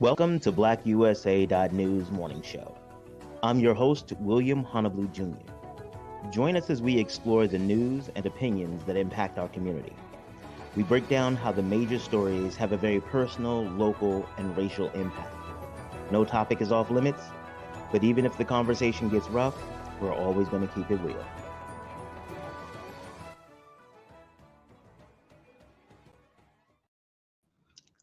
Welcome to BlackUSA.News Morning Show. I'm your host, William Honablew Jr. Join us as we explore the news and opinions that impact our community. We break down how the major stories have a very personal, local, and racial impact. No topic is off limits, but even if the conversation gets rough, we're always going to keep it real.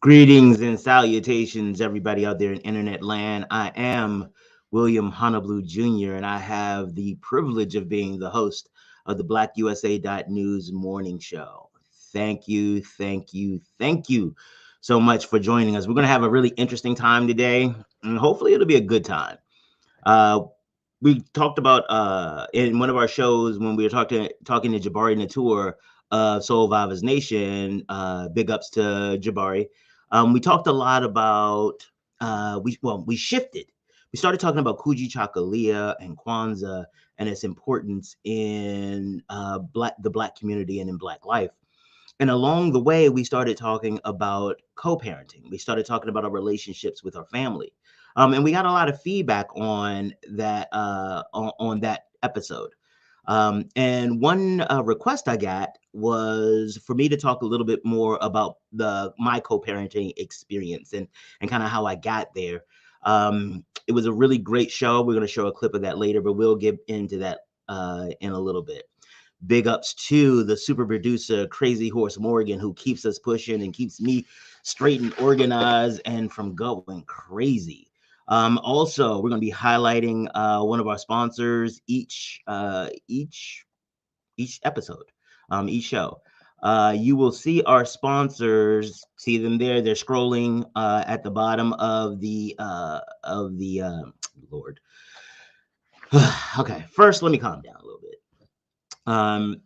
Greetings and salutations, everybody out there in internet land. I am William Honablew Jr., and I have the privilege of being the host of the BlackUSA.News Morning Show. Thank you so much for joining us. We're going to have a really interesting time today, and hopefully it'll be a good time. We talked about in one of our shows when we were talking to Jabari Natur of Soul Vivas Nation. Big ups to Jabari. We talked a lot about we shifted. We started talking about Kuji Chakalia and Kwanzaa and its importance in the Black community and in Black life. And along the way, we started talking about co-parenting. We started talking about our relationships with our family. And we got a lot of feedback on that on that episode. And one request I got was for me to talk a little bit more about my co-parenting experience and kind of how I got there. It was a really great show. We're going to show a clip of that later, but we'll get into that in a little bit. Big ups to the super producer, Crazy Horse Morgan, who keeps us pushing and keeps me straight and organized and from going crazy. Also, we're going to be highlighting one of our sponsors each episode, each show. You will see our sponsors. See them there. They're scrolling at the bottom of the Lord. Okay, first let me calm down a little bit.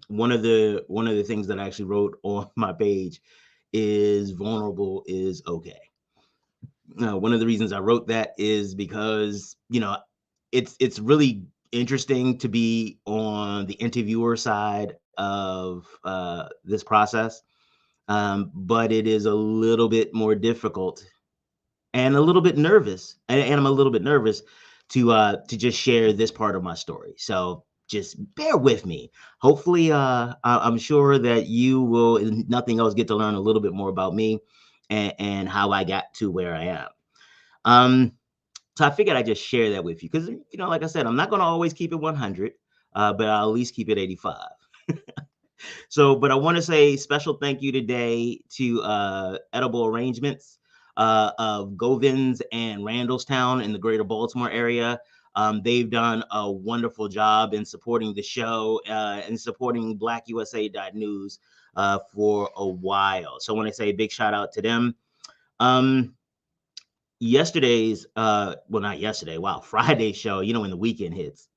One of the things that I actually wrote on my page is vulnerable is okay. One of the reasons I wrote that is because, it's really interesting to be on the interviewer side of this process, but it is a little bit more difficult and a little bit nervous, and I'm a little bit nervous to just share this part of my story. So just bear with me. Hopefully, I'm sure that you will, if nothing else, get to learn a little bit more about me and how I got to where I am. So I figured I'd just share that with you because, like I said, I'm not going to always keep it 100, but I'll at least keep it 85. But I want to say special thank you today to Edible Arrangements of Govins and Randallstown in the greater Baltimore area. They've done a wonderful job in supporting the show and supporting BlackUSA.News for a while. So I want to say a big shout out to them. Yesterday's not yesterday, wow, Friday show, when the weekend hits.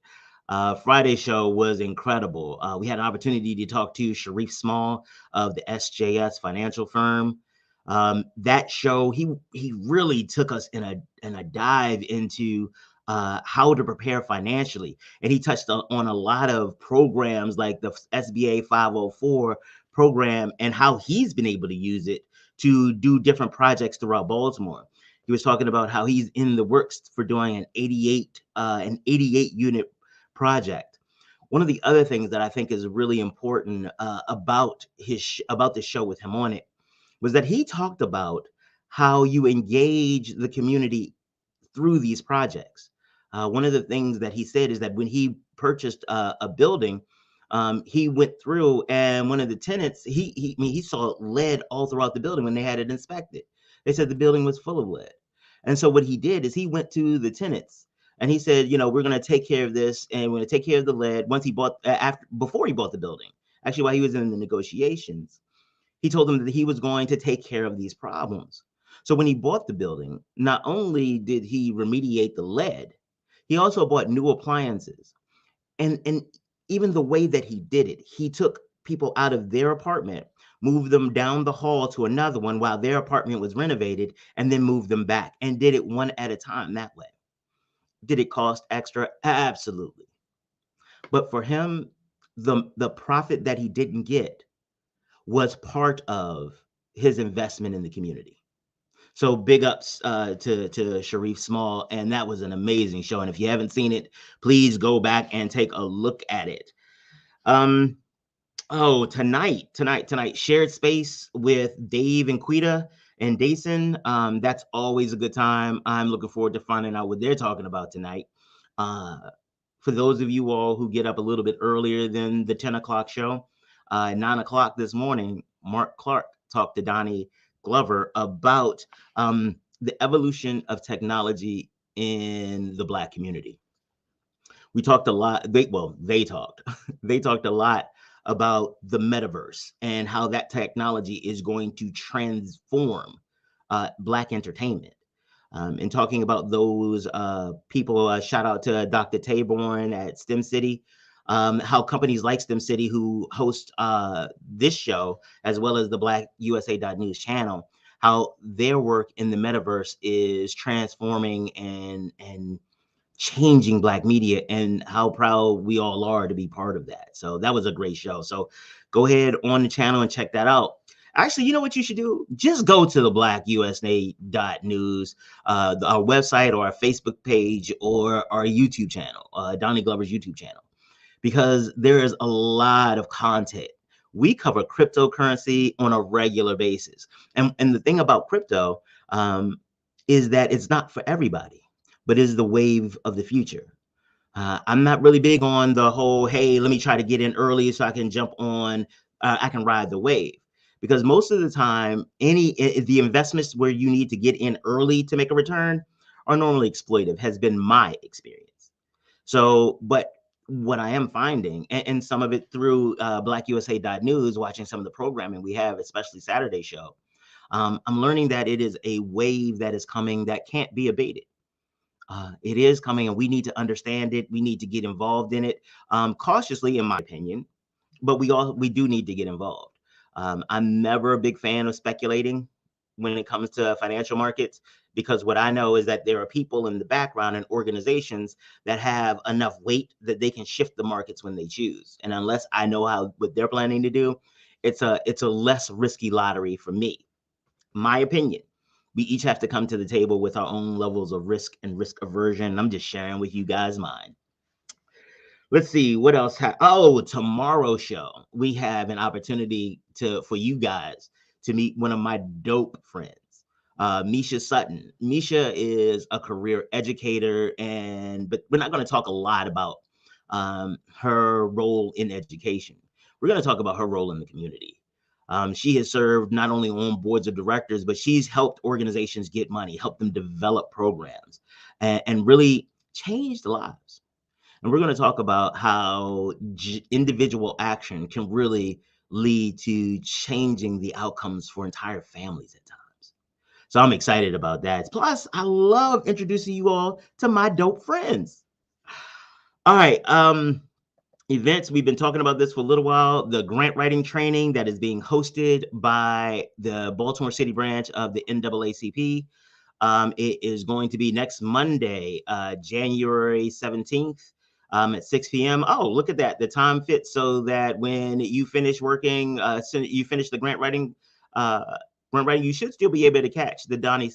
Friday show was incredible. We had an opportunity to talk to Sharif Small of the SJS financial firm. That show, he really took us in a dive into how to prepare financially, and he touched on a lot of programs like the SBA 504 program and how he's been able to use it to do different projects throughout Baltimore. He was talking about how he's in the works for doing an 88 unit project. One of the other things that I think is really important about the show with him on it was that he talked about how you engage the community through these projects. One of the things that he said is that when he purchased a building, he went through, and one of the tenants, he saw lead all throughout the building when they had it inspected. They said the building was full of lead. And so what he did is he went to the tenants and he said, we're going to take care of this, and we're going to take care of the lead. Once he bought, before he bought the building, actually while he was in the negotiations, he told them that he was going to take care of these problems. So when he bought the building, not only did he remediate the lead, he also bought new appliances. And even the way that he did it, he took people out of their apartment, moved them down the hall to another one while their apartment was renovated, and then moved them back, and did it one at a time that way. Did it cost extra? Absolutely. But for him, the profit that he didn't get was part of his investment in the community. So big ups to Sharif Small, and that was an amazing show. And if you haven't seen it, please go back and take a look at it. Um, Oh, tonight, shared space with Dave and Quita and Dason. That's always a good time. I'm looking forward to finding out what they're talking about tonight. Uh, for those of you all who get up a little bit earlier than the 10 o'clock show, 9 o'clock this morning, Mark Clark talked to Donnie Glover about the evolution of technology in the Black community. We talked a lot. They talked. They talked a lot about the metaverse and how that technology is going to transform Black entertainment. And talking about those people, shout out to Dr. Taborn at STEM City. How companies like STEM City, who host this show, as well as the BlackUSA.News channel, how their work in the metaverse is transforming and changing Black media, and how proud we all are to be part of that. So that was a great show. So go ahead on the channel and check that out. Actually, you know what you should do? Just go to the BlackUSA.News, our website or our Facebook page or our YouTube channel, Donnie Glover's YouTube channel, because there is a lot of content. We cover cryptocurrency on a regular basis. And the thing about crypto is that it's not for everybody, but is the wave of the future. I'm not really big on the whole, hey, let me try to get in early so I can jump on, I can ride the wave. Because most of the time, the investments where you need to get in early to make a return are normally exploitive, has been my experience. So, but what I am finding, and some of it through BlackUSA.News, watching some of the programming we have, especially Saturday show, I'm learning that it is a wave that is coming that can't be abated. It is coming, and we need to understand it. We need to get involved in it, cautiously, in my opinion, but we do need to get involved. I'm never a big fan of speculating when it comes to financial markets, because what I know is that there are people in the background and organizations that have enough weight that they can shift the markets when they choose. And unless I know what they're planning to do, it's a less risky lottery for me. My opinion. We each have to come to the table with our own levels of risk and risk aversion. I'm just sharing with you guys mine. Let's see what else. Tomorrow's show, we have an opportunity for you guys to meet one of my dope friends, Misha Sutton. Misha is a career educator, but we're not going to talk a lot about her role in education. We're going to talk about her role in the community. She has served not only on boards of directors, but she's helped organizations get money, helped them develop programs, and really changed lives. And we're going to talk about how individual action can really lead to changing the outcomes for entire families at times. So I'm excited about that. Plus, I love introducing you all to my dope friends. All right. Events, we've been talking about this for a little while. The grant writing training that is being hosted by the Baltimore City branch of the NAACP. It is going to be next Monday, January 17th, at 6 p.m. Oh, look at that. The time fits so that when you finish working, you finish the grant writing, you should still be able to catch the Donnie,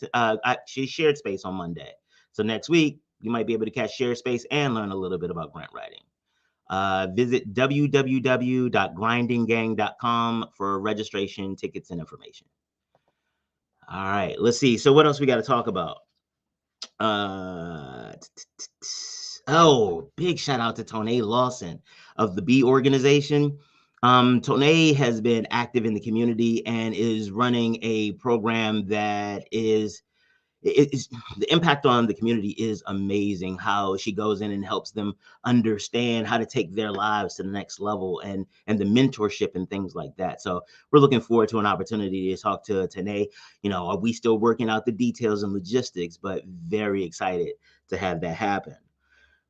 she shared space on Monday. So next week, you might be able to catch shared space and learn a little bit about grant writing. Visit www.grindinggang.com for registration, tickets, and information. All right, let's see. So what else we got to talk about? Big shout out to Tone Lawson of the B organization. Tone has been active in the community and is running a program that is the impact on the community is amazing. How she goes in and helps them understand how to take their lives to the next level, and the mentorship and things like that. So we're looking forward to an opportunity to talk to Tanae. Are we still working out the details and logistics, but very excited to have that happen.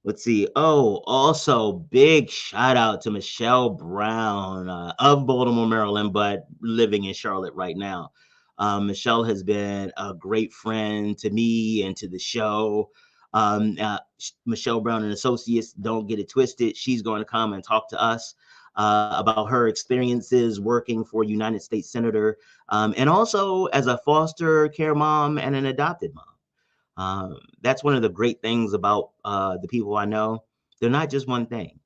Let's see. Oh, also big shout out to Michelle Brown of Baltimore, Maryland, but living in Charlotte right now. Michelle has been a great friend to me and to the show. Michelle Brown and Associates, don't get it twisted. She's going to come and talk to us about her experiences working for a United States senator, and also as a foster care mom and an adopted mom. That's one of the great things about the people I know. They're not just one thing.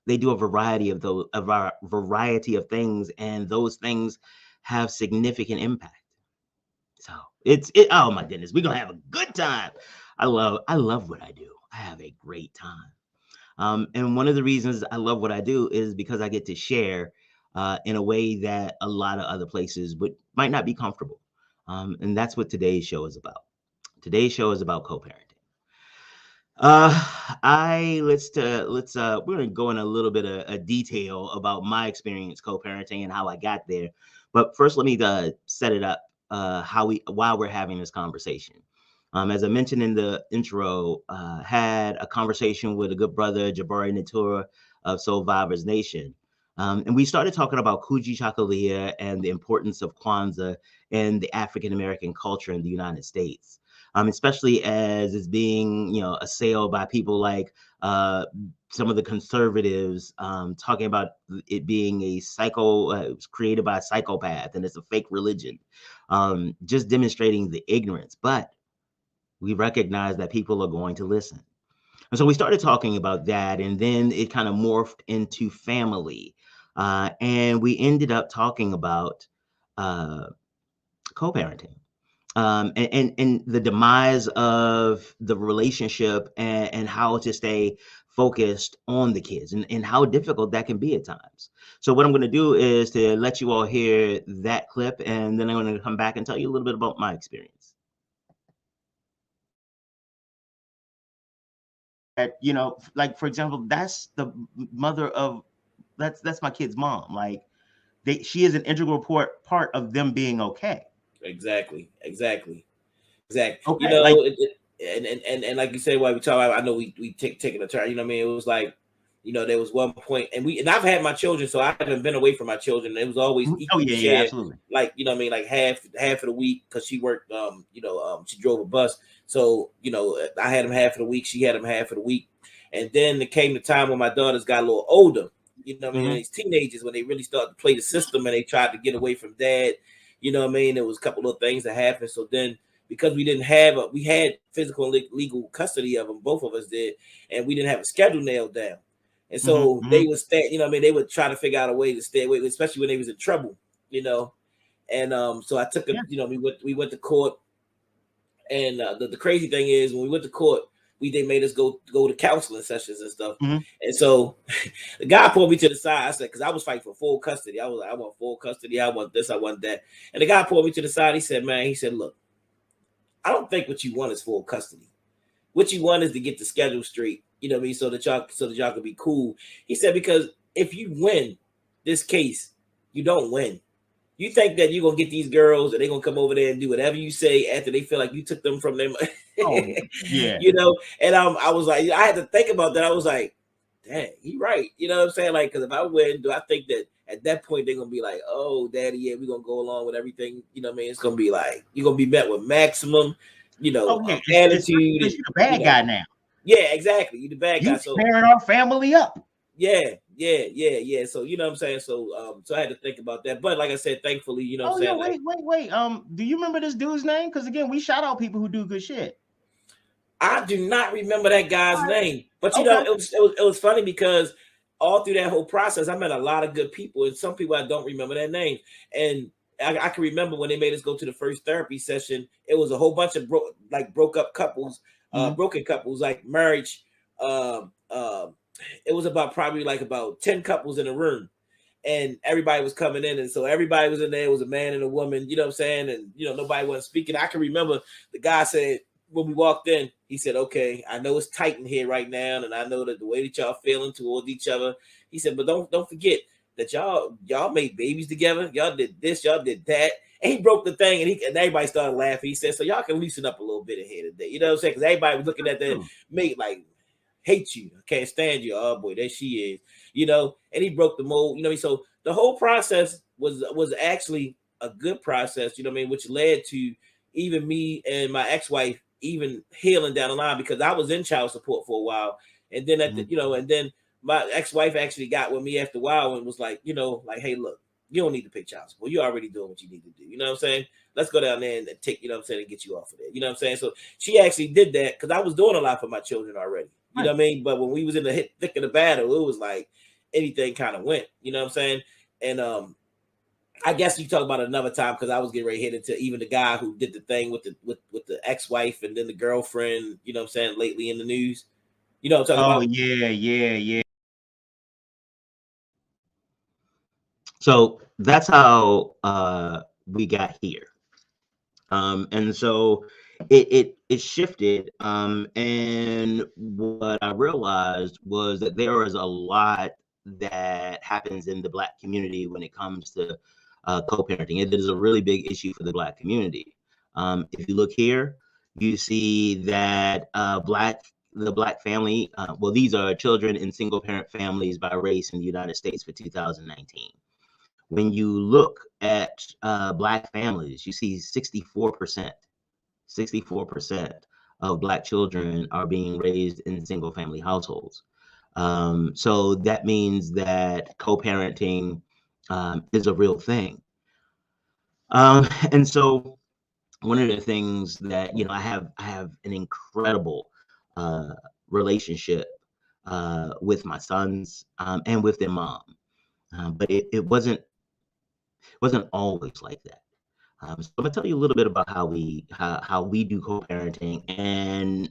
They do a variety of those, a variety of things, and those things have significant impact. So oh my goodness, we're gonna have a good time. I love what I do. I have a great time. And one of the reasons I love what I do is because I get to share in a way that a lot of other places might not be comfortable. And that's what today's show is about. Today's show is about co-parenting. We're gonna go in a little bit of a detail about my experience co-parenting and how I got there. But first, let me set it up while we're having this conversation. As I mentioned in the intro, had a conversation with a good brother, Jabari Natura of Soul Vibers Nation. And we started talking about Kuji Chakalia and the importance of Kwanzaa and the African American culture in the United States. Especially as it's being, assailed by people like some of the conservatives, talking about it being it was created by a psychopath and it's a fake religion, just demonstrating the ignorance. But we recognize that people are going to listen. And so we started talking about that, and then it kind of morphed into family. And we ended up talking about co-parenting. And the demise of the relationship and how to stay focused on the kids and how difficult that can be at times. So what I'm going to do is to let you all hear that clip, and then I'm going to come back and tell you a little bit about my experience. Like, for example, that's the mother of that's my kid's mom. Like, she is an integral part of them being okay. Exactly. Okay, and like you said, while we talk about, I know we taking a turn. It was like, there was one point, and I've had my children, so I haven't been away from my children. It was always equal share, absolutely. Like, like half of the week, because she worked, she drove a bus, so I had them half of the week, she had them half of the week, and then it came the time when my daughters got a little older. These teenagers, when they really started to play the system and they tried to get away from dad. There was a couple of things that happened. So then, because we had physical and legal custody of them, both of us did, and we didn't have a schedule nailed down. And so they would stay, they would try to figure out a way to stay away, especially when they was in trouble, And so I took we went to court, and the crazy thing is, when we went to court, they made us go to counseling sessions and stuff. And so the guy pulled me to the side. I said, because I was fighting for full custody. I was like, I want full custody. I want this. I want that. And the guy pulled me to the side. He said, look, I don't think what you want is full custody. What you want is to get the schedule straight. So that y'all can be cool. He said, because if you win this case, you don't win. You think that you're going to get these girls and they're going to come over there and do whatever you say after they feel like you took them from them. Yeah. And I was like, I had to think about that. I was like, dang, he right. You know what I'm saying? Like, because if I win, do I think that at that point they're going to be like, oh, daddy, yeah, we're going to go along with everything. It's going to be like, you're going to be met with maximum, attitude. You're the bad guy now. Yeah, exactly. You're the bad guy. So tearing our family up. Yeah. So you know what I'm saying. So I had to think about that. But like I said, thankfully, what I'm saying. Wait. Do you remember this dude's name? Because again, we shout out people who do good shit. I do not remember that guy's name, but it was funny because all through that whole process, I met a lot of good people, and some people I don't remember their names. And I can remember when they made us go to the first therapy session. It was a whole bunch of broke up couples, broken couples, like marriage. It was probably about 10 couples in a room, and everybody was coming in, and so everybody was in there. It was a man and a woman, you know what I'm saying, and nobody wasn't speaking. I can remember the guy said when we walked in, he said, "Okay, I know it's tight in here right now, and I know that the way that y'all feeling towards each other." He said, "But don't forget that y'all made babies together. Y'all did this, y'all did that." And he broke the thing, and everybody started laughing. He said, "So y'all can loosen up a little bit in here today." You know what I'm saying? Because everybody was looking at that mate like, hate you, I can't stand you. Oh boy, there she is, and he broke the mold, so the whole process was actually a good process, which led to even me and my ex-wife even healing down the line, because I was in child support for a while, and then and then my ex-wife actually got with me after a while and was like, like, hey, look, you don't need to pay child support. You're already doing what you need to do. You know what I'm saying? Let's go down there and take, you know what I'm saying, and get you off of there. You know what I'm saying? So she actually did that because I was doing a lot for my children already. You know what I mean? But when we was in the thick of the battle, it was like anything kind of went. You know what I'm saying? And I guess you talk about another time because I was getting ready to hit into even the guy who did the thing with the ex-wife and then the girlfriend, you know what I'm saying, lately in the news. You know what I'm talking about? Yeah. So that's how we got here. And so it shifted. And what I realized was that there is a lot that happens in the Black community when it comes to co-parenting. It is a really big issue for the Black community. If you look here, you see that the Black family, well, these are children in single parent families by race in the United States for 2019. When you look at Black families, you see 64% of Black children are being raised in single family households. So that means that co-parenting is a real thing. And so one of the things that, I have an incredible relationship with my sons and with their mom. But it wasn't always like that. So I'm gonna tell you a little bit about how we do co-parenting,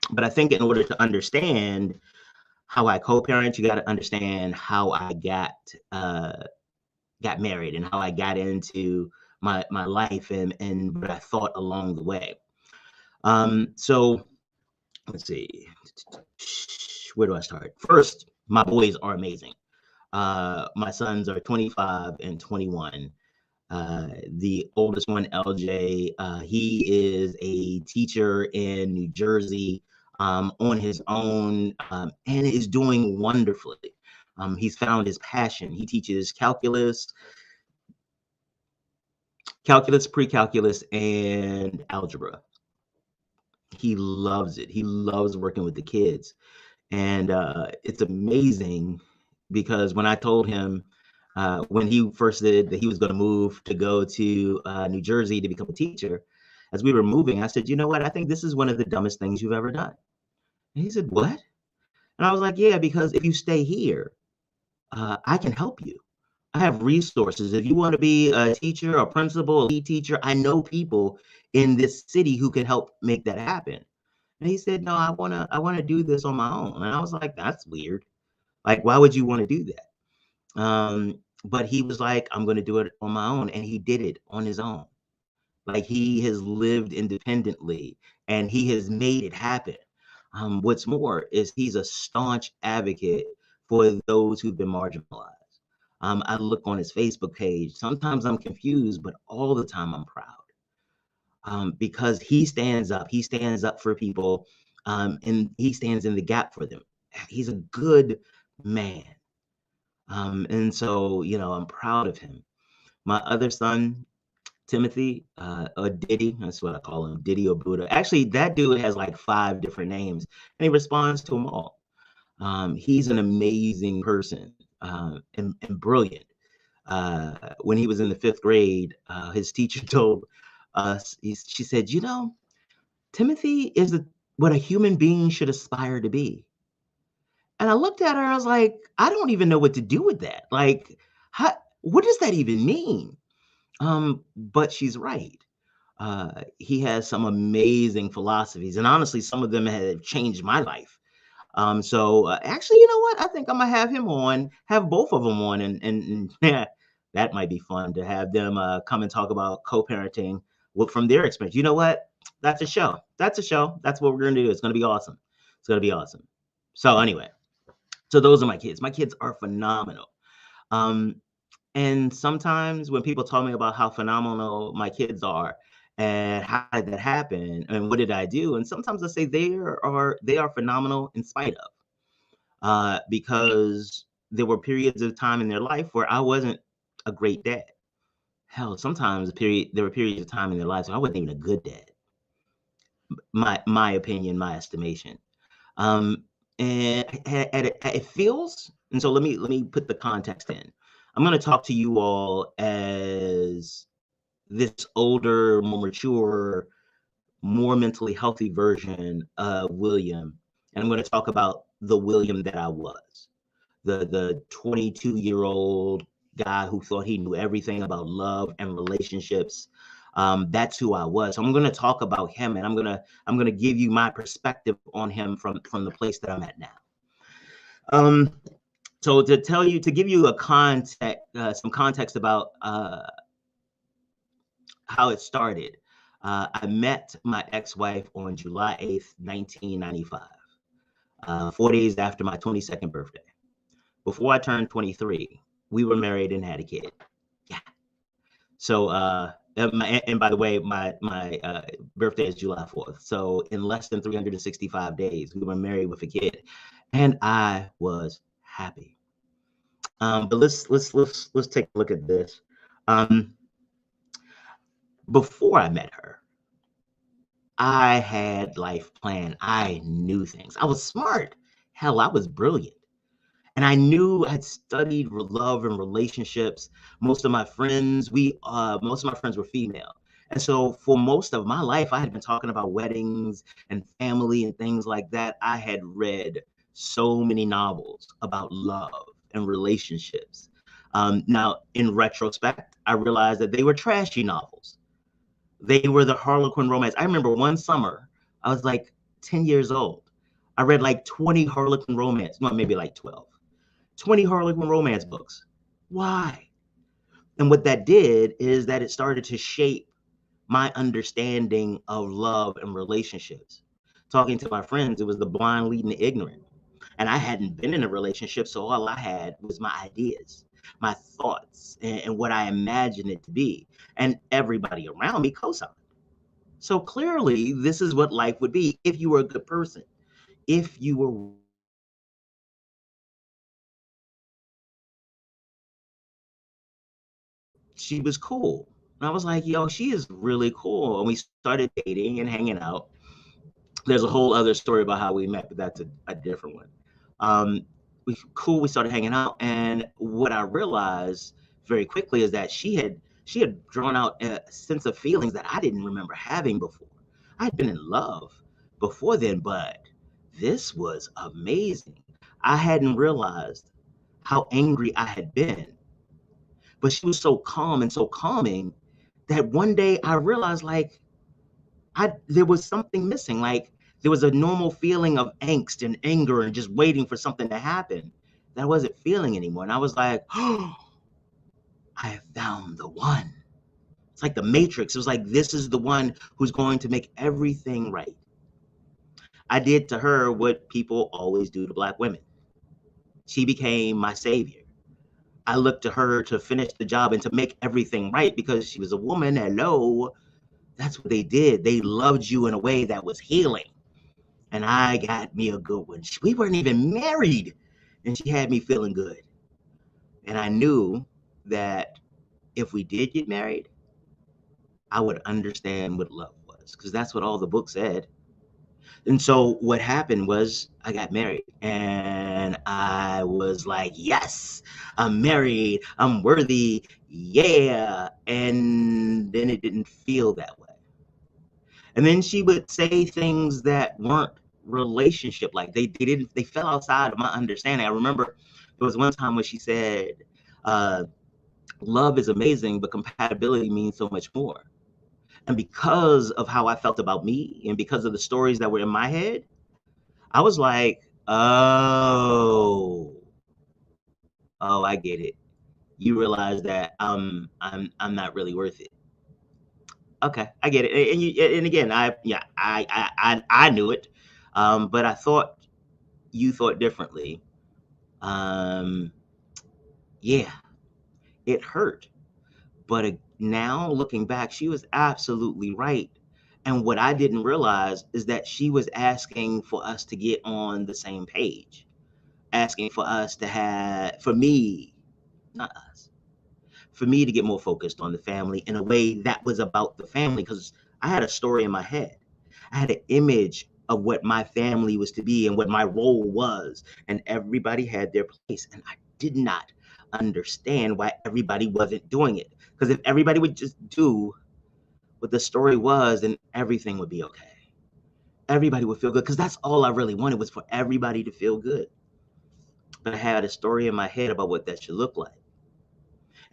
but I think in order to understand how I co-parent, you got to understand how I got married and how I got into my life and what I thought along the way. So let's see, where do I start? First, my boys are amazing. My sons are 25 and 21. The oldest one, LJ, he is a teacher in New Jersey on his own and is doing wonderfully. He's found his passion. He teaches calculus, pre-calculus, and algebra. He loves it. He loves working with the kids. And it's amazing because when I told him when he first said that he was going to move to go to New Jersey to become a teacher, as we were moving, I said, you know what? I think this is one of the dumbest things you've ever done. And he said, what? And I was like, yeah, because if you stay here, I can help you. I have resources. If you want to be a teacher, a principal, a lead teacher, I know people in this city who can help make that happen. And he said, no, I wanna do this on my own. And I was like, that's weird. Like, why would you want to do that? But he was like, I'm going to do it on my own. And he did it on his own. Like, he has lived independently and he has made it happen. What's more is he's a staunch advocate for those who've been marginalized. I look on his Facebook page. Sometimes I'm confused, but all the time I'm proud because he stands up. He stands up for people and he stands in the gap for them. He's a good man. And so, I'm proud of him. My other son, Timothy, or Diddy, that's what I call him, Diddy or Buddha. Actually, that dude has like 5 different names, and he responds to them all. He's an amazing person and brilliant. When he was in the 5th grade, his teacher told us, she said, Timothy is what a human being should aspire to be. And I looked at her, I was like, I don't even know what to do with that. Like, what does that even mean? But she's right. He has some amazing philosophies, and honestly, some of them have changed my life. So actually, you know what? I think I'm gonna have both of them on, and yeah, that might be fun to have them come and talk about co-parenting from their experience. You know what? That's a show. That's a show. That's what we're gonna do. It's gonna be awesome. It's gonna be awesome. So anyway, so those are my kids. My kids are phenomenal. Um, and sometimes when people tell me about how phenomenal my kids are and how did that happen and what did I do, and sometimes I say they are phenomenal in spite of, because there were periods of time in their life where I wasn't a great dad. Hell, sometimes there were periods of time in their lives where I wasn't even a good dad. My opinion, my estimation. Um, and it feels. And so let me put the context in. I'm going to talk to you all as this older, more mature, more mentally healthy version of William, and I'm going to talk about the William that I was, the 22-year-old guy who thought he knew everything about love and relationships. That's who I was. So I'm going to talk about him, and I'm gonna give you my perspective on him from the place that I'm at now. So to give you a context, some context about how it started. I met my ex-wife on July 8th, 1995, 4 days after my 22nd birthday. Before I turned 23, we were married and had a kid. Yeah. So, and by the way, my birthday is July 4th. So in less than 365 days, we were married with a kid, and I was happy. But let's take a look at this. Before I met her, I had life planned. I knew things. I was smart. Hell, I was brilliant. And I knew I'd studied love and relationships. Most of my friends were female. And so for most of my life, I had been talking about weddings and family and things like that. I had read so many novels about love and relationships. Now, in retrospect, I realized that they were trashy novels. They were the Harlequin romance. I remember one summer, I was like 10 years old. I read like 20 Harlequin romance, well, maybe like 12, 20 Harlequin romance books. Why? And what that did is that it started to shape my understanding of love and relationships. Talking to my friends, it was the blind leading the ignorant. And I hadn't been in a relationship, so all I had was my ideas, my thoughts, and what I imagined it to be. And everybody around me co-signed. So clearly, this is what life would be if you were a good person. If you were, she was cool. And I was like, yo, she is really cool. And we started dating and hanging out. There's a whole other story about how we met, but that's a different one. Um, we started hanging out, and what I realized very quickly is that she had drawn out a sense of feelings that I didn't remember having before. I'd been in love before then, but this was amazing. I hadn't realized how angry I had been, but she was so calm and so calming that one day I realized, like, I there was something missing. Like, there was a normal feeling of angst and anger and just waiting for something to happen that I wasn't feeling anymore. And I was like, oh, I have found the one. It's like the Matrix. It was like, this is the one who's going to make everything right. I did to her what people always do to Black women. She became my savior. I looked to her to finish the job and to make everything right because she was a woman. Hello. That's what they did. They loved you in a way that was healing. And I got me a good one. We weren't even married, and she had me feeling good. And I knew that if we did get married, I would understand what love was, because that's what all the books said. And so what happened was I got married, and I was like, yes, I'm married, I'm worthy, yeah. And then it didn't feel that way. And then she would say things that weren't relationship like. They fell outside of my understanding. I remember there was one time when she said, uh, love is amazing, but compatibility means so much more. And because of how I felt about me and because of the stories that were in my head, I was like, oh, I get it. You realize that I'm not really worth it. Okay, I get it. And again, I knew it, but I thought you thought differently. Um, yeah, it hurt. But now looking back, she was absolutely right. And what I didn't realize is that she was asking for us to get on the same page, asking for us to have, for me, not us, for me to get more focused on the family in a way that was about the family. Because I had a story in my head, I had an image of what my family was to be and what my role was. And everybody had their place. And I did not understand why everybody wasn't doing it. Because if everybody would just do what the story was, then everything would be okay. Everybody would feel good, because that's all I really wanted, was for everybody to feel good. But I had a story in my head about what that should look like.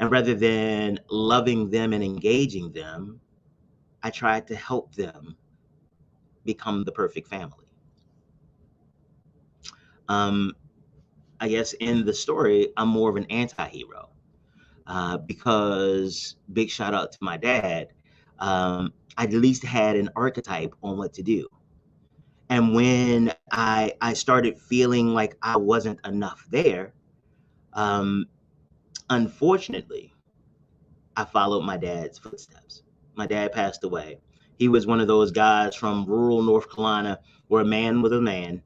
And rather than loving them and engaging them, I tried to help them become the perfect family. I guess in the story, I'm more of an anti-hero, because big shout out to my dad. I at least had an archetype on what to do. And when I started feeling like I wasn't enough there, um, unfortunately, I followed my dad's footsteps. My dad passed away. He was one of those guys from rural North Carolina where a man was a man.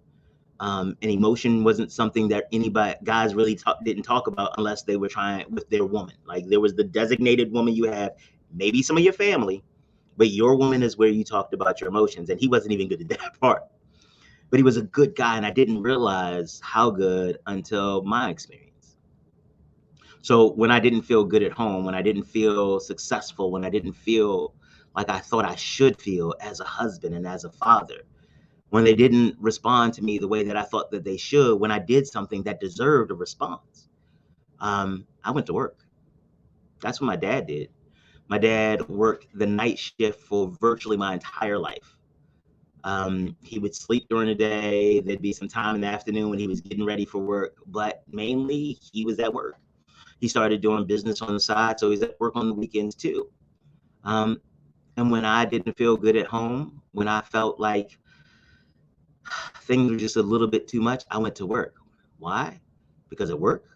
And emotion wasn't something that anybody guys really didn't talk about unless they were trying with their woman. Like, there was the designated woman you have, maybe some of your family, but your woman is where you talked about your emotions. And he wasn't even good at that part. But he was a good guy, and I didn't realize how good until my experience. So when I didn't feel good at home, when I didn't feel successful, when I didn't feel like I thought I should feel as a husband and as a father, when they didn't respond to me the way that I thought that they should, when I did something that deserved a response, I went to work. That's what my dad did. My dad worked the night shift for virtually my entire life. He would sleep during the day. There'd be some time in the afternoon when he was getting ready for work, but mainly he was at work. He started doing business on the side, so he's at work on the weekends too. Um, and when I didn't feel good at home, when I felt like things were just a little bit too much, I went to work. Why? Because at work,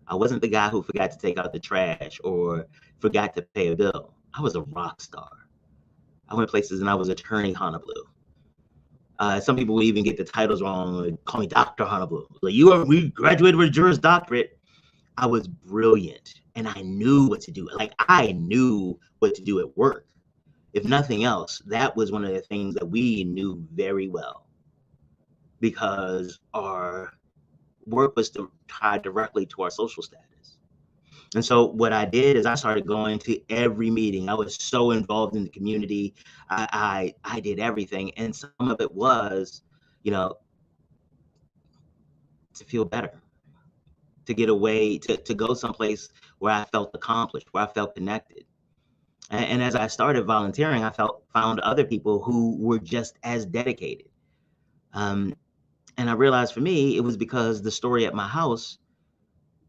I wasn't the guy who forgot to take out the trash or forgot to pay a bill. I was a rock star. I went places and I was attorney Honablew. Some people would even get the titles wrong, call me Dr. Honablew. Like, we graduated with a Juris Doctorate. I was brilliant, and I knew what to do. Like, I knew what to do at work. If nothing else, that was one of the things that we knew very well, because our work was tied directly to our social status. And so what I did is I started going to every meeting. I was so involved in the community. I did everything. And some of it was, you know, to feel better, to get away, to go someplace where I felt accomplished, where I felt connected. And as I started volunteering, I found other people who were just as dedicated. And I realized for me, it was because the story at my house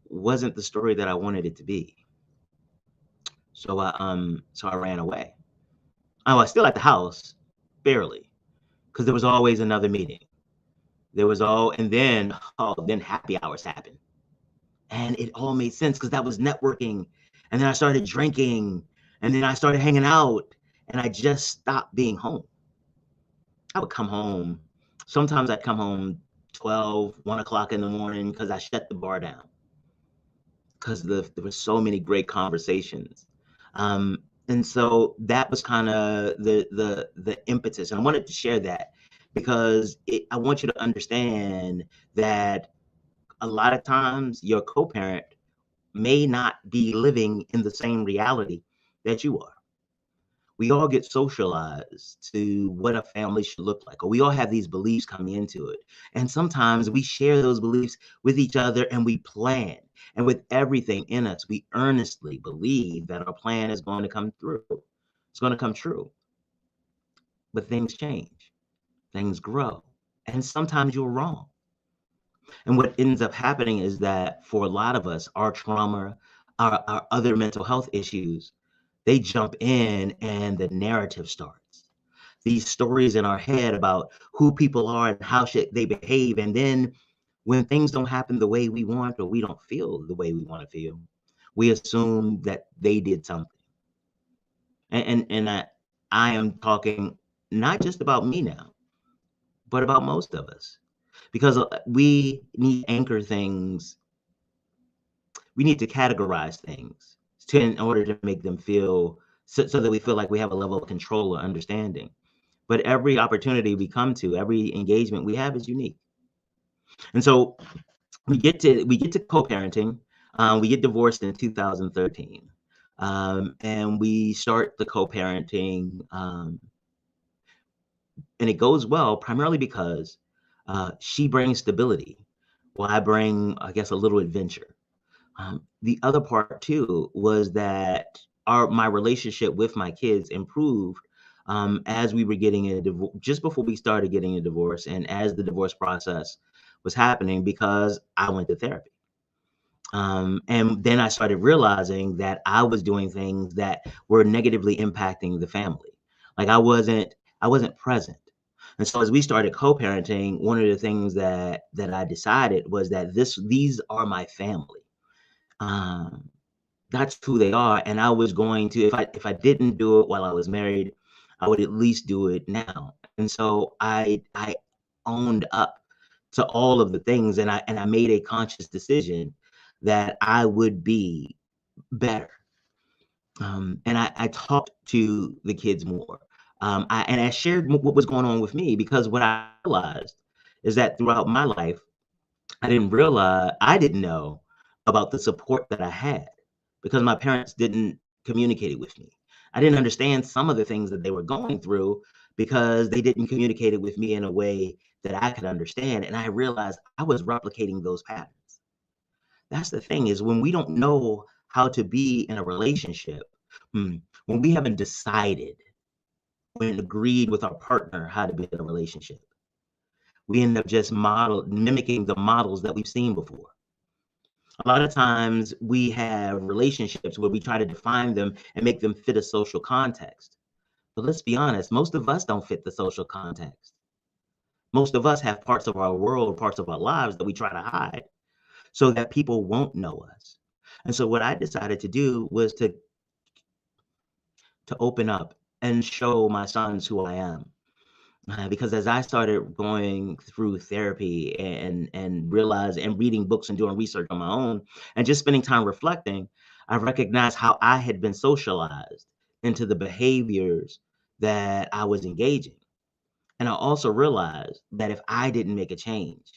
wasn't the story that I wanted it to be. So I ran away. I was still at the house, barely, because there was always another meeting. And then happy hours happened. And it all made sense because that was networking. And then I started drinking, and then I started hanging out, and I just stopped being home. I would come home. Sometimes I'd come home 12, 1 o'clock in the morning because I shut the bar down. Because there were so many great conversations. And so that was kind of the impetus. And I wanted to share that because I want you to understand that a lot of times your co-parent may not be living in the same reality that you are. We all get socialized to what a family should look like, or we all have these beliefs coming into it. And sometimes we share those beliefs with each other and we plan. And with everything in us, we earnestly believe that our plan is going to come through. It's going to come true. But things change, things grow, and sometimes you're wrong. And what ends up happening is that for a lot of us, our trauma, our other mental health issues, they jump in and the narrative starts. These stories in our head about who people are and how should they behave. And then when things don't happen the way we want, or we don't feel the way we want to feel, we assume that they did something. And I am talking not just about me now, but about most of us, because we need to anchor things. We need to categorize things in order to make them feel so that we feel like we have a level of control or understanding. but every opportunity we come to, every engagement we have is unique. And so we get to co-parenting. We get divorced in 2013, and we start the co-parenting, and it goes well primarily because she brings stability, while I bring, I guess, a little adventure. The other part too was that my relationship with my kids improved as we were getting a divorce, just before we started getting a divorce, and as the divorce process was happening, because I went to therapy. And then I started realizing that I was doing things that were negatively impacting the family. Like I wasn't present. And so as we started co-parenting, one of the things that I decided was that these are my family. Um, that's who they are, and I was going to, if I didn't do it while I was married, I would at least do it now. And so I owned up to all of the things, and I made a conscious decision that I would be better. And I talked to the kids more. I shared what was going on with me, because what I realized is that throughout my life, I didn't know about the support that I had, because my parents didn't communicate it with me. I didn't understand some of the things that they were going through, because they didn't communicate it with me in a way that I could understand. And I realized I was replicating those patterns. That's the thing, is when we don't know how to be in a relationship, when we haven't decided, when agreed with our partner how to be in a relationship, we end up just mimicking the models that we've seen before. A lot of times we have relationships where we try to define them and make them fit a social context. But let's be honest, most of us don't fit the social context. Most of us have parts of our world, parts of our lives that we try to hide so that people won't know us. And so what I decided to do was to open up and show my sons who I am. Because as I started going through therapy and realize and reading books and doing research on my own and just spending time reflecting, I recognized how I had been socialized into the behaviors that I was engaging. And I also realized that if I didn't make a change,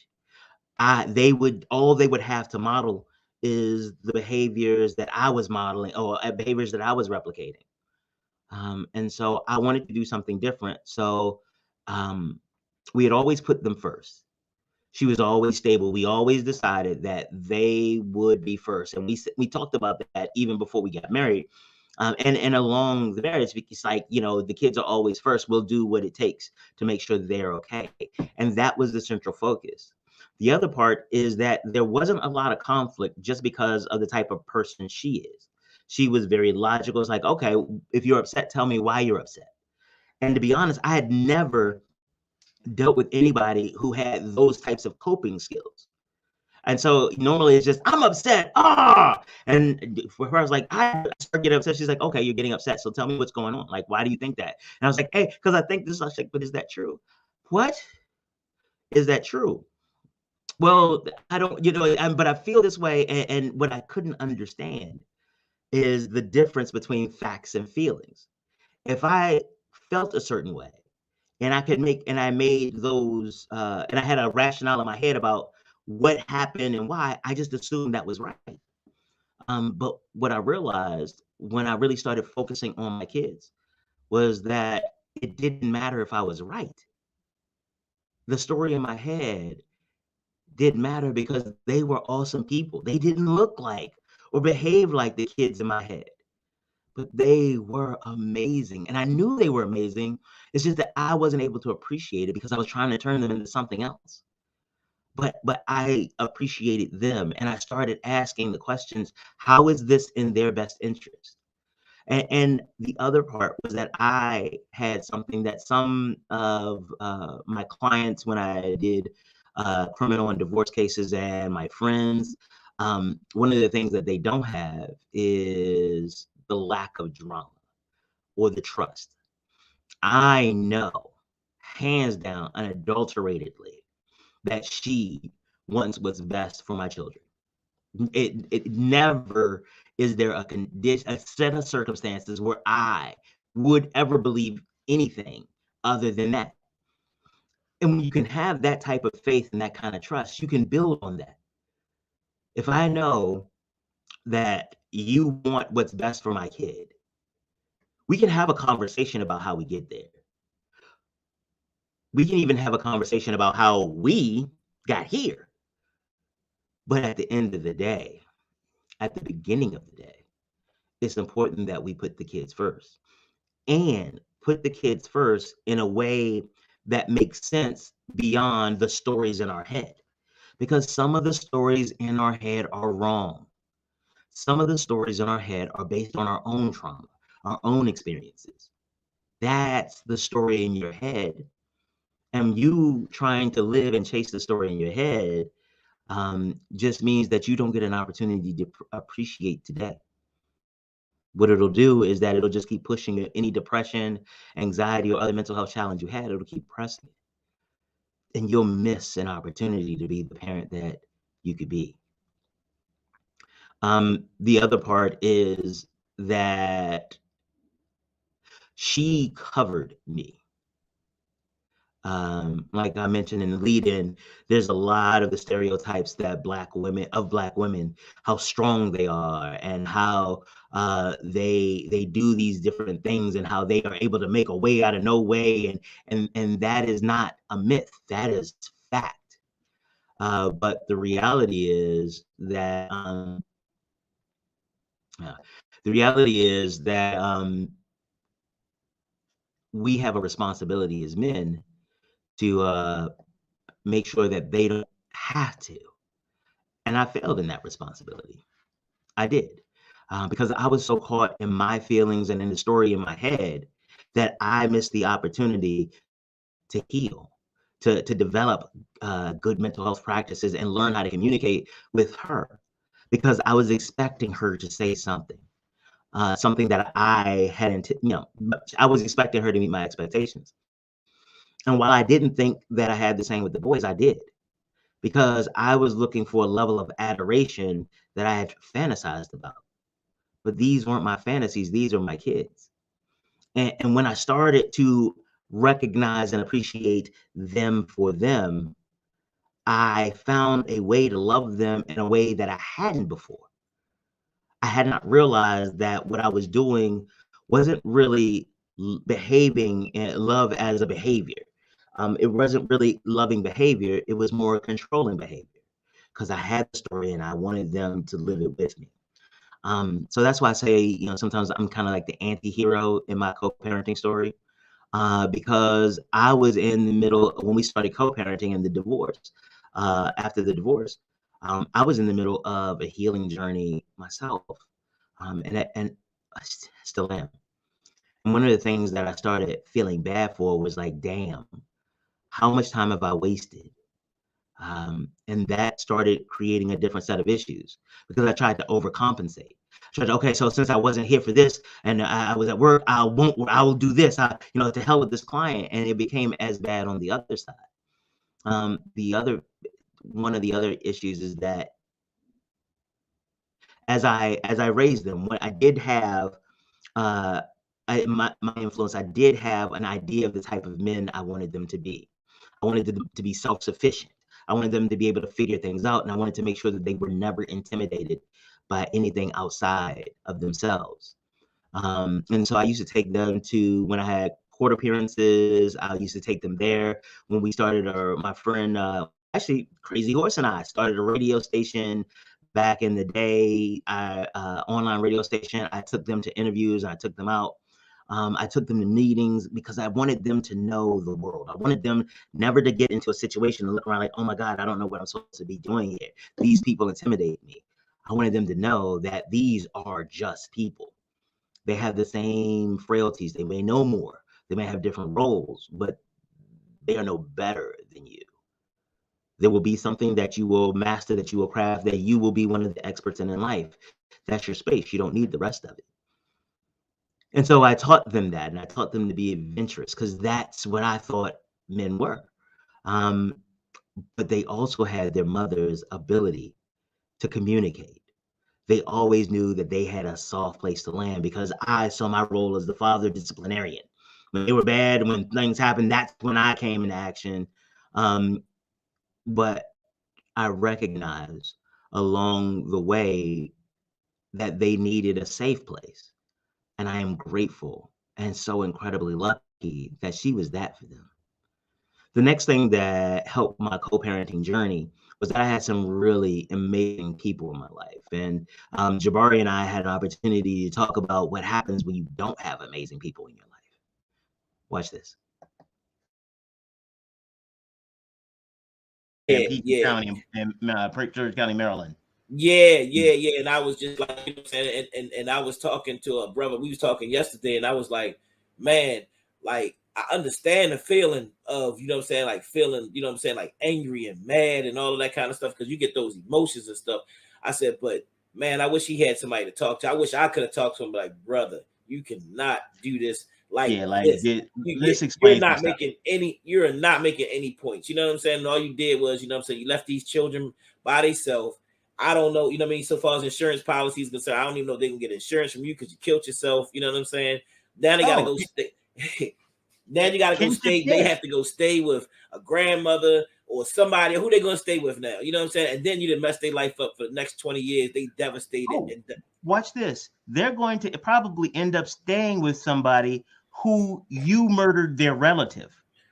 all they would have to model is the behaviors that I was modeling, or behaviors that I was replicating. And so I wanted to do something different. So um, we had always put them first. She was always stable. We always decided that they would be first, and we talked about that even before we got married. And along the marriage, it's like, the kids are always first. We'll do what it takes to make sure they're okay, and that was the central focus. The other part is that there wasn't a lot of conflict, just because of the type of person she is. She was very logical. It's like, okay, if you're upset, tell me why you're upset. And to be honest, I had never dealt with anybody who had those types of coping skills. And so normally it's just, I'm upset. And for her, I was like, I start getting upset. She's like, okay, you're getting upset. So tell me what's going on. Like, why do you think that? And I was like, hey, because I think this. I was like, but is that true? What? Is that true? Well, I don't, but I feel this way. And what I couldn't understand is the difference between facts and feelings. If I felt a certain way, and I made those, and I had a rationale in my head about what happened and why, I just assumed that was right. But what I realized when I really started focusing on my kids was that it didn't matter if I was right. The story in my head didn't matter, because they were awesome people. They didn't look like or behave like the kids in my head, but they were amazing. And I knew they were amazing. It's just that I wasn't able to appreciate it, because I was trying to turn them into something else. But I appreciated them, and I started asking the questions, how is this in their best interest? And the other part was that I had something that some of my clients, when I did criminal and divorce cases, and my friends, one of the things that they don't have is the lack of drama or the trust. I know, hands down, unadulteratedly, that she wants what's best for my children. It never is there a set of circumstances where I would ever believe anything other than that. And when you can have that type of faith and that kind of trust, you can build on that. If I know that you want what's best for my kid, we can have a conversation about how we get there. We can even have a conversation about how we got here. But at the end of the day, at the beginning of the day, it's important that we put the kids first and put the kids first in a way that makes sense beyond the stories in our head. Because some of the stories in our head are wrong. Some of the stories in our head are based on our own trauma, our own experiences. That's the story in your head. And you trying to live and chase the story in your head just means that you don't get an opportunity to appreciate today. What it'll do is that it'll just keep pushing it. Any depression, anxiety, or other mental health challenge you had, it'll keep pressing it. And you'll miss an opportunity to be the parent that you could be. The other part is that she covered me. Like I mentioned in the lead-in, there's a lot of the stereotypes that black women, how strong they are, and how they do these different things, and how they are able to make a way out of no way, and that is not a myth. That is fact. But the reality is that we have a responsibility as men to make sure that they don't have to. And I failed in that responsibility. I did. Because I was so caught in my feelings and in the story in my head that I missed the opportunity to heal, to develop good mental health practices and learn how to communicate with her, because I was expecting her to say something. Something that I hadn't, I was expecting her to meet my expectations. And while I didn't think that I had the same with the boys, I did, because I was looking for a level of adoration that I had fantasized about. But these weren't my fantasies, these are my kids. And when I started to recognize and appreciate them for them, I found a way to love them in a way that I hadn't before. I had not realized that what I was doing wasn't really behaving in love as a behavior. It wasn't really loving behavior. It was more controlling behavior, because I had the story and I wanted them to live it with me. So that's why I say, sometimes I'm kind of like the anti-hero in my co-parenting story, because I was in the middle when we started co-parenting in the divorce. After the divorce, I was in the middle of a healing journey myself, and I still am. And one of the things that I started feeling bad for was like, damn, how much time have I wasted? And that started creating a different set of issues, because I tried to overcompensate. Okay, so since I wasn't here for this and I was at work, I will do this, to hell with this client. And it became as bad on the other side. One of the other issues is that as I raised them, when I did have my influence, I did have an idea of the type of men I wanted them to be. I wanted them to be self-sufficient. I wanted them to be able to figure things out, and I wanted to make sure that they were never intimidated by anything outside of themselves. And so I used to take them to, when I had court appearances, I used to take them there. When we started, my friend, actually Crazy Horse and I started a radio station back in the day, online radio station. I took them to interviews, I took them out. I took them to meetings because I wanted them to know the world. I wanted them never to get into a situation and look around like, oh my God, I don't know what I'm supposed to be doing here. These people intimidate me. I wanted them to know that these are just people. They have the same frailties. They may know more. They may have different roles, but they are no better than you. There will be something that you will master, that you will craft, that you will be one of the experts in life. That's your space. You don't need the rest of it. And so I taught them that, and I taught them to be adventurous, because that's what I thought men were. But they also had their mother's ability to communicate. They always knew that they had a soft place to land, because I saw my role as the father disciplinarian. When they were bad, when things happened, that's when I came into action. But I recognized along the way that they needed a safe place. And I am grateful and so incredibly lucky that she was that for them. The next thing that helped my co-parenting journey was that I had some really amazing people in my life. And Jabari and I had an opportunity to talk about what happens when you don't have amazing people in your life. Watch this. In Yeah, Peachtree yeah. County, in Prince County, Maryland. Yeah. And I was just like, you know what I'm saying? And I was talking to a brother. We was talking yesterday, and I was like, man, like I understand the feeling of, you know what I'm saying, like feeling, you know what I'm saying, like angry and mad and all of that kind of stuff, because you get those emotions and stuff. I said, but man, I wish he had somebody to talk to. I wish I could have talked to him, like, brother, you cannot do this like Yeah, like this. let's You're explain some not stuff. making any, you're not making any points. You know what I'm saying? And all you did was, you know what I'm saying, you left these children by themselves. I don't know, you know what I mean? So far as insurance policies concerned, I don't even know if they can get insurance from you because you killed yourself. You know what I'm saying? Now they gotta go stay. Now you gotta go Kinship stay. They care. have to go stay with a grandmother or somebody. Who they gonna stay with now? You know what I'm saying? And then you done mess their life up for the next 20 years. They devastated. Oh, watch this. They're going to probably end up staying with somebody who you murdered their relative.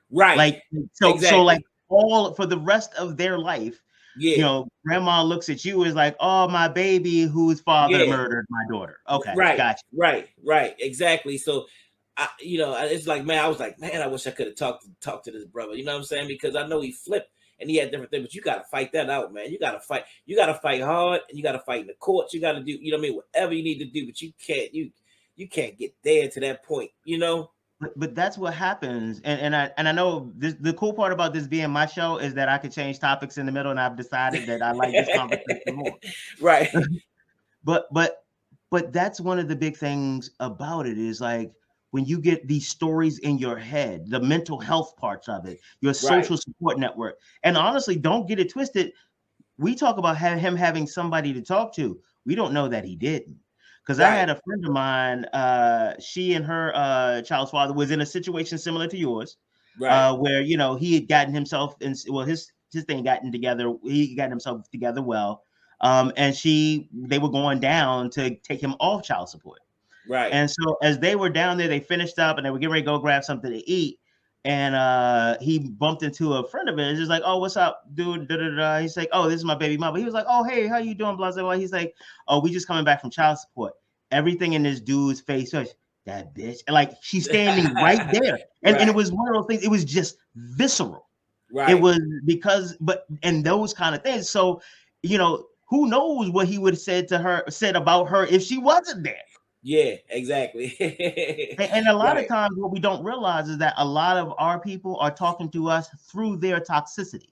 Right. Like so Exactly. like all for the rest of their life. Yeah. You know, grandma looks at you as like, oh, my baby whose father Yeah. murdered my daughter. Okay, Right. gotcha. Right. Exactly. So you know, it's like, man, I was like, man, I wish I could have talked to this brother. You know what I'm saying? Because I know he flipped and he had different things, but you got to fight that out, man. You got to fight. You got to fight hard, and you got to fight in the courts. You got to do, you know what I mean? Whatever you need to do, but you can't get there to that point, you know? But that's what happens, and I know this, the cool part about this being my show is that I could change topics in the middle, and I've decided that I like this conversation more. Right. But that's one of the big things about it is like when you get these stories in your head, the mental health parts of it, your social support network, and honestly, don't get it twisted. We talk about him having somebody to talk to. We don't know that he didn't. Because I had a friend of mine, she and her child's father was in a situation similar to yours, where, you know, he had gotten himself in, well, his thing gotten together, he got himself together well, and they were going down to take him off child support. Right. And so as they were down there, they finished up and they were getting ready to go grab something to eat. And he bumped into a friend of his. He's like, "Oh, what's up, dude?" Da, da, da. He's like, "Oh, this is my baby mama." He was like, "Oh, hey, how you doing?" Blah blah blah. He's like, "Oh, we just coming back from child support." Everything in this dude's face was that bitch, and like she's standing right there, and it was one of those things. It was just visceral. Right. It was because, and those kind of things. So, you know, who knows what he would have said about her if she wasn't there. Yeah, exactly. And a lot of times what we don't realize is that a lot of our people are talking to us through their toxicity.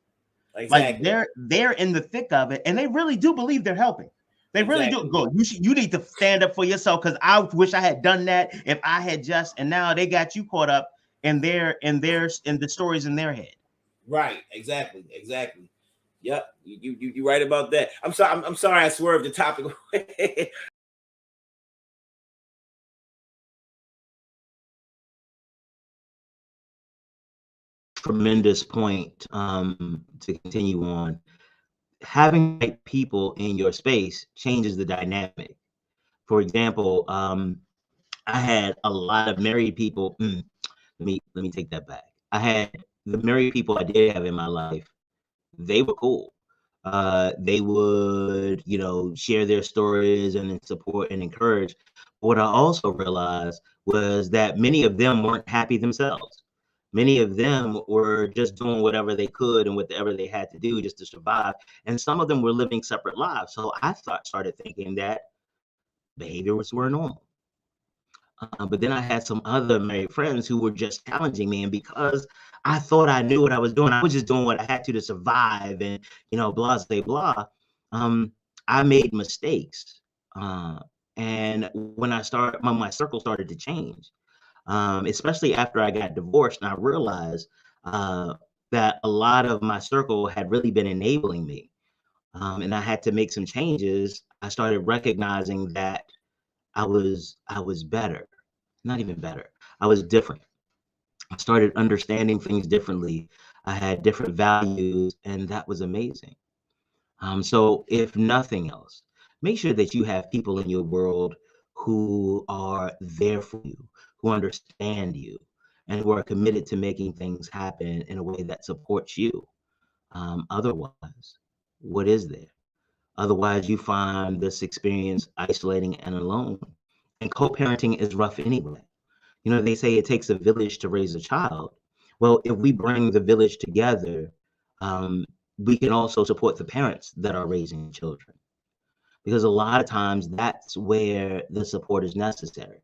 Exactly. Like they're in the thick of it and they really do believe they're helping. They really do. Go. You need to stand up for yourself, because I wish I had done that if I had just, and now they got you caught up in the stories in their head. Right. Exactly. Yep. You right about that. I'm sorry I swerved the topic. Tremendous point to continue on. Having right people in your space changes the dynamic. For example, I had a lot of married people. Let me take that back. I had the married people I did have in my life. They were cool. They would, you know, share their stories and support and encourage. What I also realized was that many of them weren't happy themselves. Many of them were just doing whatever they could and whatever they had to do just to survive. And some of them were living separate lives. So I started thinking that behaviors were normal. But then I had some other married friends who were just challenging me. And because I thought I knew what I was doing, I was just doing what I had to survive and, you know, blah, blah, blah. I made mistakes. And when my circle started to change, especially after I got divorced, and I realized that a lot of my circle had really been enabling me. And I had to make some changes. I started recognizing that I was better, not even better. I was different. I started understanding things differently. I had different values, and that was amazing. So if nothing else, make sure that you have people in your world who are there for you, who understand you, and who are committed to making things happen in a way that supports you. Otherwise, what is there? Otherwise, you find this experience isolating and alone. And co-parenting is rough anyway. They say it takes a village to raise a child. Well, if we bring the village together, um, we can also support the parents that are raising children, because a lot of times that's where the support is necessary.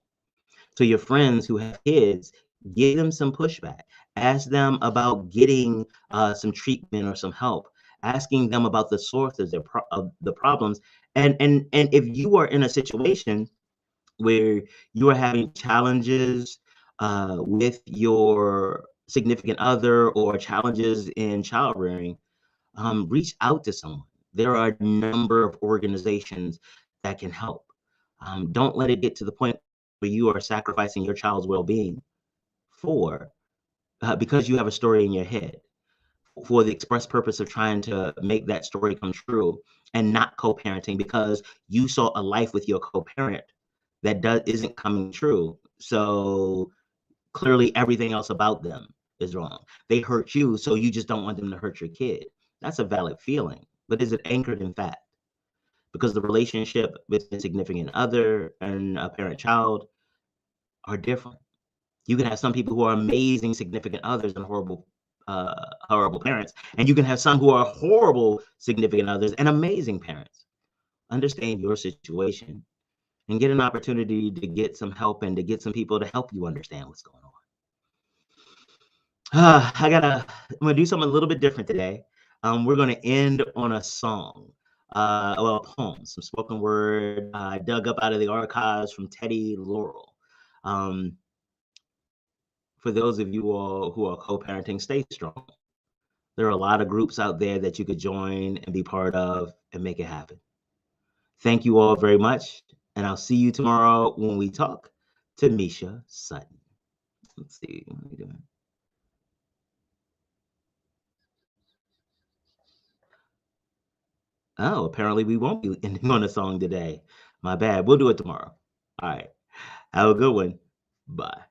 So your friends who have kids, give them some pushback. Ask them about getting some treatment or some help. Asking them about the sources of the problems. And if you are in a situation where you are having challenges with your significant other or challenges in child rearing, reach out to someone. There are a number of organizations that can help. Don't let it get to the point where you are sacrificing your child's well-being for because you have a story in your head, for the express purpose of trying to make that story come true, and not co-parenting because you saw a life with your co-parent that isn't coming true. So clearly everything else about them is wrong. They hurt you, so you just don't want them to hurt your kid. That's a valid feeling, but is it anchored in fact? Because the relationship with a significant other and a parent-child are different. You can have some people who are amazing significant others and horrible parents, and you can have some who are horrible significant others and amazing parents. Understand your situation and get an opportunity to get some help and to get some people to help you understand what's going on. I'm gonna do something a little bit different today. We're gonna end on a song, well, a poem, some spoken word I dug up out of the archives from Teddy Laurel. Um, for those of you all who are co-parenting, stay strong. There are a lot of groups out there that you could join and be part of and make it happen. Thank you all very much, and I'll see you tomorrow when we talk to Misha Sutton. Let's see, what are we doing? Oh, apparently we won't be ending on a song today. My bad. We'll do it tomorrow. All right. Have a good one. Bye.